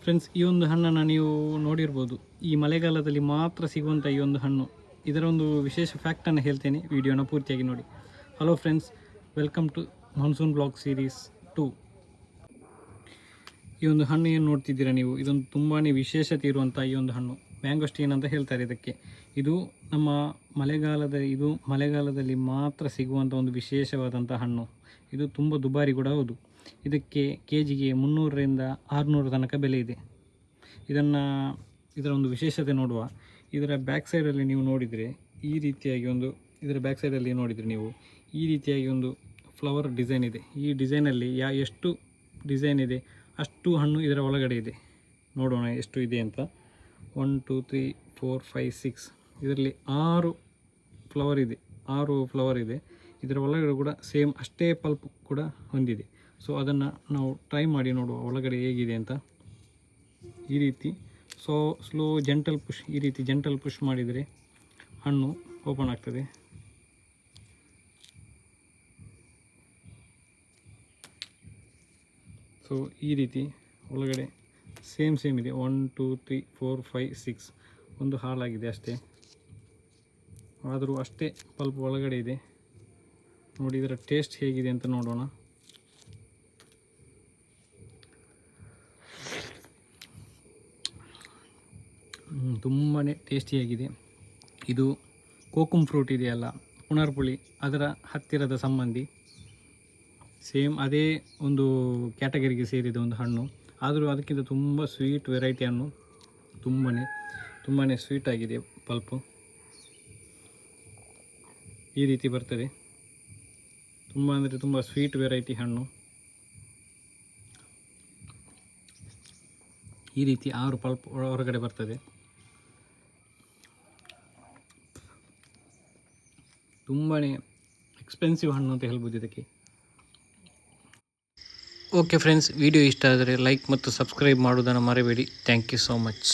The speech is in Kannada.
ಫ್ರೆಂಡ್ಸ್, ಈ ಒಂದು ಹಣ್ಣನ್ನು ನೀವು ನೋಡಿರ್ಬೋದು. ಈ ಮಳೆಗಾಲದಲ್ಲಿ ಮಾತ್ರ ಸಿಗುವಂಥ ಈ ಒಂದು ಹಣ್ಣು. ಇದರ ಒಂದು ವಿಶೇಷ ಫ್ಯಾಕ್ಟನ್ನು ಹೇಳ್ತೇನೆ, ವಿಡಿಯೋನ ಪೂರ್ತಿಯಾಗಿ ನೋಡಿ. Hello friends, welcome to monsoon blog series 2. ಈ ಒಂದು ಹಣ್ಣು ಏನು ನೋಡ್ತಿದ್ದೀರಾ ನೀವು, ಇದೊಂದು ತುಂಬಾ ವಿಶೇಷತೆ ಇರುವಂಥ ಈ ಒಂದು ಹಣ್ಣು ಮ್ಯಾಂಗೋಸ್ಟೀನ್ ಅಂತ ಹೇಳ್ತಾರೆ ಇದಕ್ಕೆ. ಇದು ನಮ್ಮ ಮಳೆಗಾಲದಲ್ಲಿ ಮಾತ್ರ ಸಿಗುವಂಥ ಒಂದು ವಿಶೇಷವಾದಂಥ ಹಣ್ಣು. ಇದು ತುಂಬ ದುಬಾರಿ ಕೂಡ ಹೌದು. ಇದಕ್ಕೆ ಕೆಜಿಗೆ 300ರಿಂದ 600 ತನಕ ಬೆಲೆ ಇದೆ. ಇದರ ಒಂದು ವಿಶೇಷತೆ ನೋಡುವ. ಇದರ ಬ್ಯಾಕ್ ಸೈಡಲ್ಲಿ ನೀವು ನೋಡಿದರೆ ಈ ರೀತಿಯಾಗಿ ಈ ರೀತಿಯಾಗಿ ಒಂದು ಫ್ಲವರ್ ಡಿಸೈನ್ ಇದೆ. ಈ ಡಿಸೈನಲ್ಲಿ ಎಷ್ಟು ಡಿಸೈನ್ ಇದೆ ಅಷ್ಟು ಹಣ್ಣು ಇದರ ಒಳಗಡೆ ಇದೆ. ನೋಡೋಣ ಎಷ್ಟು ಇದೆ ಅಂತ. 1 2 3 4 5 6 ಇದರಲ್ಲಿ 6 ಫ್ಲವರ್ ಇದೆ. ಇದರ ಒಳಗಡೆ ಕೂಡ ಸೇಮ್ ಅಷ್ಟೇ ಪಲ್ಪ್ ಕೂಡ ಹೊಂದಿದೆ. ಸೊ ಅದನ್ನು ನಾವು ಟ್ರೈ ಮಾಡಿ ನೋಡುವ ಒಳಗಡೆ ಹೇಗಿದೆ ಅಂತ. ಈ ರೀತಿ ಜೆಂಟಲ್ ಪುಷ್ ಮಾಡಿದರೆ ಹಣ್ಣು ಓಪನ್ ಆಗ್ತದೆ. ಸೊ ಈ ರೀತಿ ಒಳಗಡೆ ಸೇಮ್ ಇದೆ. 1 2 3 4 5 6 ಒಂದು ಹಾಳಾಗಿದೆ ಅಷ್ಟೇ, ಆದರೂ ಅಷ್ಟೇ ಪಲ್ಪ್ ಒಳಗಡೆ ಇದೆ. ನೋಡಿ ಇದರ ಟೇಸ್ಟ್ ಹೇಗಿದೆ ಅಂತ ನೋಡೋಣ. ತುಂಬಾ ಟೇಸ್ಟಿಯಾಗಿದೆ. ಇದು ಕೋಕುಮ್ ಫ್ರೂಟ್ ಇದೆಯಲ್ಲ, ಪುನರ್ಪುಳಿ, ಅದರ ಹತ್ತಿರದ ಸಂಬಂಧಿ. ಸೇಮ್ ಅದೇ ಒಂದು ಕ್ಯಾಟಗರಿಗೆ ಸೇರಿದ ಒಂದು ಹಣ್ಣು, ಆದರೂ ಅದಕ್ಕಿಂತ ತುಂಬ ಸ್ವೀಟ್ ವೆರೈಟಿ ಹಣ್ಣು. ತುಂಬಾ ಸ್ವೀಟ್ ಆಗಿದೆ ಪಲ್ಪು. ಈ ರೀತಿ ಬರ್ತದೆ. ತುಂಬ ಸ್ವೀಟ್ ವೆರೈಟಿ ಹಣ್ಣು. ಈ ರೀತಿ 6 ಪಲ್ಪ್ ಹೊರಗಡೆ ಬರ್ತದೆ. ತುಂಬಾ ಎಕ್ಸ್ಪೆನ್ಸಿವ್ ಹಣ್ಣು ಅಂತ ಹೇಳ್ಬೋದು ಇದಕ್ಕೆ. ಓಕೆ ಫ್ರೆಂಡ್ಸ್, ವಿಡಿಯೋ ಇಷ್ಟ ಆದರೆ ಲೈಕ್ ಮತ್ತು ಸಬ್ಸ್ಕ್ರೈಬ್ ಮಾಡೋದನ್ನು ಮರಿಬೇಡಿ. Thank you so much.